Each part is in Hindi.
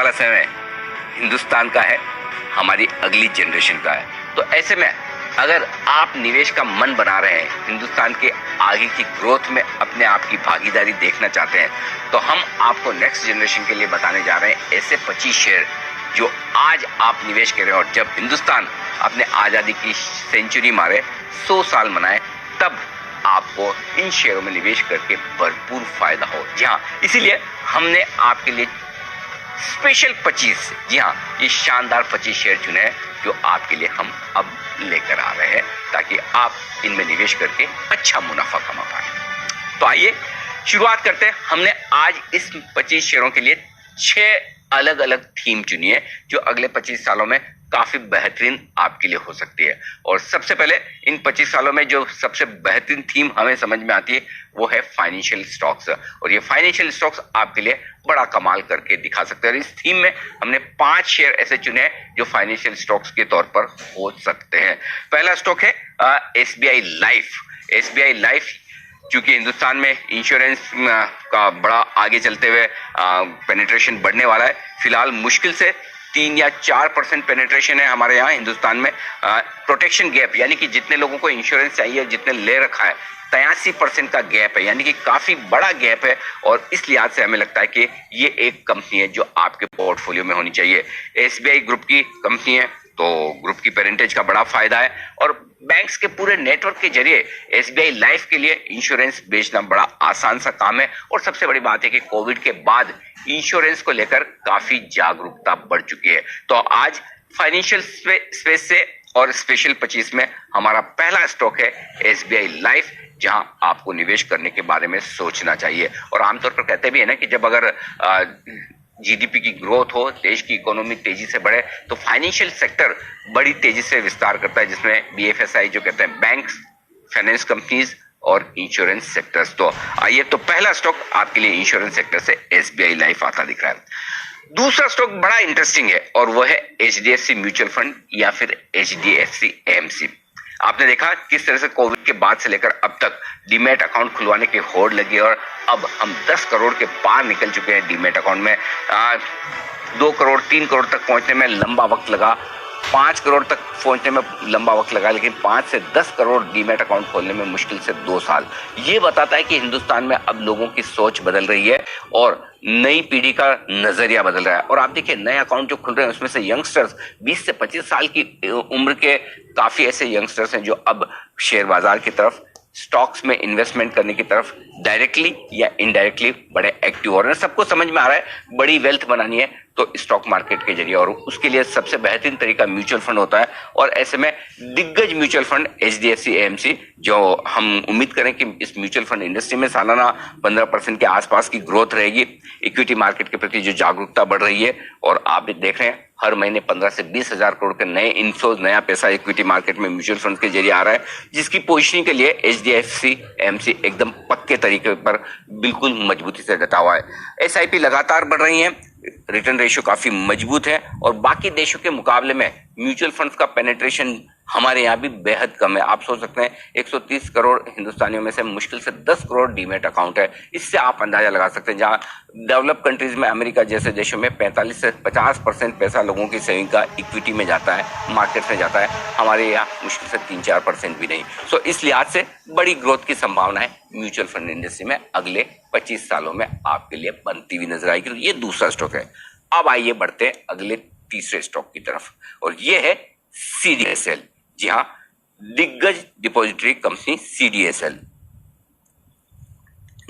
वाला समय हिंदुस्तान का है, हमारी अगली जनरेशन का है। तो ऐसे में अगर आप निवेश का मन बना रहे हैं, हिंदुस्तान के आगे की ग्रोथ में अपने आप की भागीदारी देखना चाहते हैं, तो हम आपको नेक्स्ट जनरेशन के लिए बताने जा रहे हैं ऐसे 25 शेयर जो आज आप निवेश करें और जब हिंदुस्तान अपने आजादी की सेंचुरी मारे, 100 साल मनाए, तब आपको इन शेयरों में निवेश करके भरपूर फायदा हो। जी हाँ, इसीलिए हमने आपके लिए स्पेशल 25, जी हाँ, ये शानदार 25 शेयर चुने हैं जो आपके लिए हम अब लेकर आ रहे हैं ताकि आप इनमें निवेश करके अच्छा मुनाफा कमा पाए। तो आइए शुरुआत करते हैं। हमने आज इस 25 शेयरों के लिए 6 अलग अलग थीम चुनी है जो अगले 25 सालों में काफी बेहतरीन आपके लिए हो सकती है। और सबसे पहले इन 25 सालों में जो सबसे बेहतरीन थीम हमें समझ में आती है वो है फाइनेंशियल स्टॉक्स। और ये फाइनेंशियल स्टॉक्स आपके लिए बड़ा कमाल करके दिखा सकते हैं। और इस थीम में हमने 5 शेयर ऐसे चुने हैं जो फाइनेंशियल स्टॉक्स के तौर पर हो सकते हैं। पहला स्टॉक है SBI लाइफ। SBI लाइफ क्योंकि हिंदुस्तान में इंश्योरेंस का बड़ा आगे चलते हुए पेनिट्रेशन बढ़ने वाला है। फिलहाल मुश्किल से 3 या 4% पेनिट्रेशन है हमारे यहाँ हिंदुस्तान में। प्रोटेक्शन गैप यानी कि जितने लोगों को इंश्योरेंस चाहिए, जितने ले रखा है, 83% का गैप है, यानी कि काफी बड़ा गैप है। और इस लिहाज से हमें लगता है कि ये एक कंपनी है जो आपके पोर्टफोलियो में होनी चाहिए। SBI ग्रुप की कंपनी है तो ग्रुप की पेरेंटेज का बड़ा फायदा है और बैंक्स के पूरे नेटवर्क के जरिए SBI लाइफ के लिए इंश्योरेंस बेचना बड़ा आसान सा काम है। और सबसे बड़ी बात है कि कोविड के बाद इंश्योरेंस को लेकर काफी जागरूकता बढ़ चुकी है। तो आज फाइनेंशियल स्पेस से और स्पेशल 25 में हमारा पहला स्टॉक है SBI लाइफ, जहां आपको निवेश करने के बारे में सोचना चाहिए। और आमतौर पर कहते भी है ना कि जब अगर GDP की ग्रोथ हो, देश की इकोनॉमी तेजी से बढ़े, तो फाइनेंशियल सेक्टर बड़ी तेजी से विस्तार करता है, जिसमें BFSI जो कहते हैं बैंक्स, फाइनेंस कंपनीज और इंश्योरेंस सेक्टर्स। तो आइए, तो पहला स्टॉक आपके लिए इंश्योरेंस सेक्टर से SBI लाइफ आता दिख रहा है। दूसरा स्टॉक बड़ा इंटरेस्टिंग है और वो है HDFC म्यूचुअल फंड या फिर HDFC AMC। आपने देखा किस तरह से कोविड के बाद से लेकर अब तक डीमैट अकाउंट खुलवाने की होड़ लगी और अब हम 10 करोड़ के पार निकल चुके हैं डीमैट अकाउंट में। 2 करोड़ 3 करोड़ तक पहुंचने में लंबा वक्त लगा, 5 करोड़ तक पहुंचने में लंबा वक्त लगा, लेकिन 5 से 10 करोड़ डीमैट अकाउंट खोलने में मुश्किल से 2 साल। ये बताता है कि हिंदुस्तान में अब लोगों की सोच बदल रही है और नई पीढ़ी का नजरिया बदल रहा है। और आप देखिए नए अकाउंट जो खुल रहे हैं उसमें से यंगस्टर्स 20 से 25 साल की उम्र के काफी ऐसे यंगस्टर्स हैं जो अब शेयर बाजार की तरफ, स्टॉक्स में इन्वेस्टमेंट करने की तरफ डायरेक्टली या इनडायरेक्टली बड़े एक्टिव हो रहे हैं। सबको समझ में आ रहा है बड़ी वेल्थ बनानी है तो स्टॉक मार्केट के जरिए, और उसके लिए सबसे बेहतरीन तरीका म्यूचुअल फंड होता है। और ऐसे में दिग्गज म्यूचुअल फंड HDFC AMC, जो हम उम्मीद करें कि इस म्यूचुअल फंड इंडस्ट्री में सालाना 15% के आसपास की ग्रोथ रहेगी। इक्विटी मार्केट के प्रति जो जागरूकता बढ़ रही है और आप भी देख रहे हैं हर महीने 15 से 20 हजार करोड़ के नए इनफ्लोज, नया पैसा इक्विटी मार्केट में म्यूचुअल फंड के जरिए आ रहा है, जिसकी पोजीशनिंग के लिए HDFC AMC एकदम पक्के तरीके पर बिल्कुल मजबूती से डटा हुआ है। SIP लगातार बढ़ रही है, रिटर्न रेशियो काफी मजबूत है और बाकी देशों के मुकाबले में म्यूचुअल फंड्स का पेनिट्रेशन हमारे यहाँ भी बेहद कम है। आप सोच सकते हैं 130 करोड़ हिंदुस्तानियों में से मुश्किल से 10 करोड़ डीमैट अकाउंट है। इससे आप अंदाजा लगा सकते हैं जहाँ डेवलप कंट्रीज में, अमेरिका जैसे देशों में 45 से 50% पैसा लोगों की सेविंग का इक्विटी में जाता है, मार्केट में जाता है, हमारे यहाँ मुश्किल से 3-4% भी नहीं। सो इस लिहाज से बड़ी ग्रोथ की संभावना है म्यूचुअल फंड इंडस्ट्री में अगले 25 सालों में आपके लिए बनती हुई नजर आएगी। तो ये दूसरा स्टॉक है। अब आइए बढ़ते हैं अगले तीसरे स्टॉक की तरफ और ये है CDSL। जी हाँ, दिग्गज डिपॉजिटरी कंपनी CDSL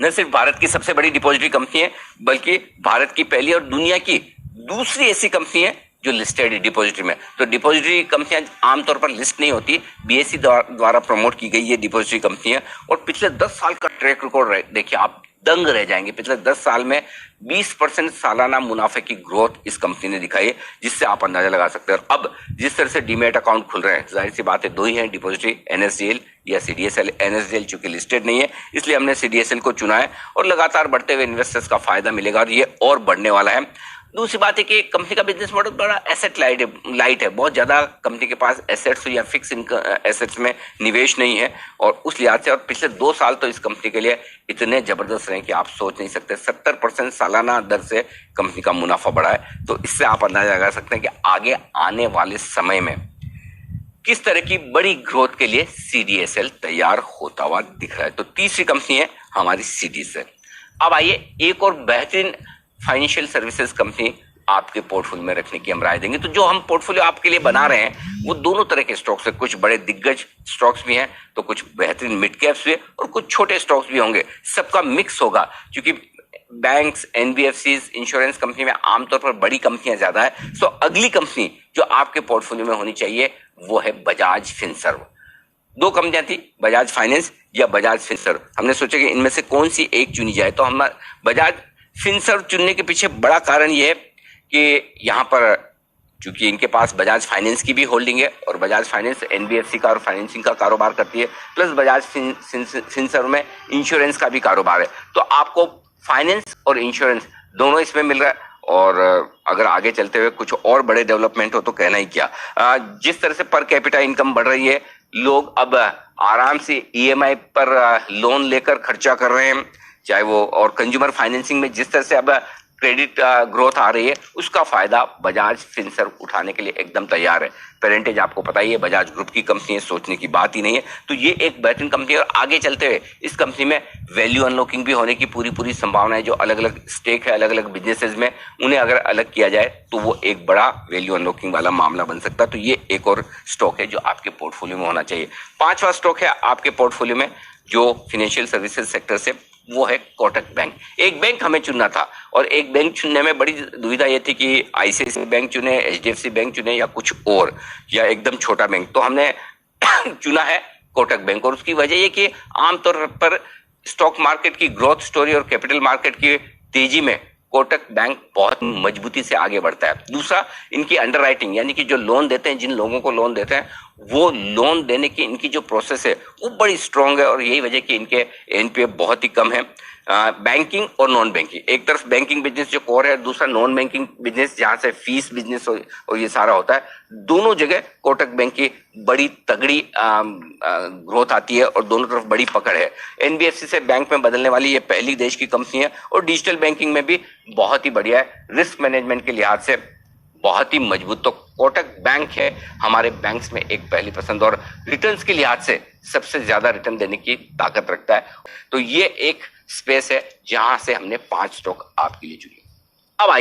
न सिर्फ भारत की सबसे बड़ी डिपॉजिटरी कंपनी है बल्कि भारत की पहली और दुनिया की दूसरी ऐसी कंपनी है जो लिस्टेड है डिपॉजिटरी में। तो डिपॉजिटरी कंपनियां आमतौर पर लिस्ट नहीं होती, BSE द्वारा प्रमोट की गई ये डिपॉजिटरी कंपनी है और पिछले 10 साल का ट्रैक रिकॉर्ड देखिए, आप दंग रह जाएंगे। पिछले 10 साल में 20% सालाना मुनाफे की ग्रोथ इस कंपनी ने दिखाई है, जिससे आप अंदाजा लगा सकते हैं। और अब जिस तरह से डीमैट अकाउंट खुल रहे हैं, जाहिर सी बात है 2 ही हैं डिपॉजिटरी, NSDL या CDSL। NSDL चूंकि लिस्टेड नहीं है इसलिए हमने CDSL को चुना है और लगातार बढ़ते हुए इन्वेस्टर्स का फायदा मिलेगा और ये और बढ़ने वाला है। दूसरी बात है कि कंपनी का बिजनेस मॉडल बड़ा एसेट लाइट है, बहुत ज्यादा कंपनी के पास एसेट्स या फिक्स इनकम एसेट्स में निवेश नहीं है, और उस लिहाज से और पिछले 2 साल तो इस कंपनी के लिए इतने जबरदस्त रहे कि आप सोच नहीं सकते। 70% सालाना दर से कंपनी का मुनाफा बढ़ा है। तो इससे आप अंदाजा लगा सकते हैं कि आगे आने वाले समय में किस तरह की बड़ी ग्रोथ के लिए CDSL तैयार होता हुआ दिख रहा है। तो तीसरी कंपनी है हमारी CDSL। अब आइए एक और बेहतरीन फाइनेंशियल सर्विसेज कंपनी आपके पोर्टफोलियो में रखने की हम राय देंगे। तो जो हम पोर्टफोलियो आपके लिए बना रहे हैं वो दोनों तरह के स्टॉक्स है, कुछ बड़े दिग्गज स्टॉक्स भी हैं, तो कुछ बेहतरीन मिड कैप्स भी है, और कुछ छोटे स्टॉक्स भी होंगे। सबका मिक्स होगा, क्योंकि बैंक्स, NBFCs, इंश्योरेंस कंपनी में आमतौर पर बड़ी कंपनियां ज्यादा है। सो अगली कंपनी जो आपके पोर्टफोलियो में होनी चाहिए वो है बजाज फिनसर्व। 2 कंपनियां थी, बजाज फाइनेंस या बजाज फिनसर्व। हमने सोचा कि इनमें से कौन सी एक चुनी जाए, तो हम बजाज फिनसर्व चुनने के पीछे बड़ा कारण ये है कि यहाँ पर चूंकि इनके पास बजाज फाइनेंस की भी होल्डिंग है, और बजाज फाइनेंस NBFC का और फाइनेंसिंग का कारोबार करती है, प्लस बजाज फिनसर्व में इंश्योरेंस का भी कारोबार है। तो आपको फाइनेंस और इंश्योरेंस दोनों इसमें मिल रहा है। और अगर आगे चलते हुए कुछ और बड़े डेवलपमेंट हो तो कहना ही क्या। जिस तरह से पर कैपिटा इनकम बढ़ रही है, लोग अब आराम से EMI पर लोन लेकर खर्चा कर रहे हैं, चाहे वो, और कंज्यूमर फाइनेंसिंग में जिस तरह से अब क्रेडिट ग्रोथ आ रही है, उसका फायदा बजाज फिनसर्व उठाने के लिए एकदम तैयार है। पेरेंटेज आपको पता ही है, बजाज ग्रुप की कंपनी है, सोचने की बात ही नहीं है। तो ये एक बेहतरीन कंपनी है, और आगे चलते हुए इस कंपनी में वैल्यू अनलॉकिंग भी होने की पूरी संभावना है। जो अलग अलग स्टेक है अलग अलग बिजनेसेस में, उन्हें अगर अलग किया जाए तो वो एक बड़ा वैल्यू अनलॉकिंग वाला मामला बन सकता है। तो ये एक और स्टॉक है जो आपके पोर्टफोलियो में होना चाहिए। 5वां स्टॉक है आपके पोर्टफोलियो में जो फाइनेंशियल सर्विसेज सेक्टर से, वो है कोटक बैंक। एक बैंक हमें चुनना था, और एक बैंक चुनने में बड़ी दुविधा ये थी कि ICICI बैंक चुने, HDFC बैंक चुने, या कुछ और, या एकदम छोटा बैंक। तो हमने चुना है कोटक बैंक, और उसकी वजह ये कि आमतौर पर स्टॉक मार्केट की ग्रोथ स्टोरी और कैपिटल मार्केट की तेजी में कोटक बैंक बहुत मजबूती से आगे बढ़ता है। दूसरा, इनकी अंडरराइटिंग, यानी कि जो लोन देते हैं, जिन लोगों को लोन देते हैं, वो लोन देने की इनकी जो प्रोसेस है वो बड़ी स्ट्रांग है, और यही वजह कि इनके NPA बहुत ही कम है। बैंकिंग और नॉन बैंकिंग, एक तरफ बैंकिंग बिजनेस जो कोर है, दूसरा नॉन बैंकिंग बिजनेस जहां से फीस बिजनेस और ये सारा होता है, दोनों जगह कोटक बैंक की बड़ी तगड़ी ग्रोथ आती है, और दोनों तरफ बड़ी पकड़ है। NBFC से बैंक में बदलने वाली ये पहली देश की कंपनी है, और डिजिटल बैंकिंग में भी बहुत ही बढ़िया है, रिस्क मैनेजमेंट के लिहाज से बहुत ही मजबूत। तो कोटक बैंक है हमारे बैंक्स में एक पहली पसंद, और रिटर्न्स के लिहाज से सबसे ज्यादा रिटर्न देने की ताकत रखता है। तो ये एक स्पेस है जहां से हमने 5 स्टॉक आपके लिए चुनी।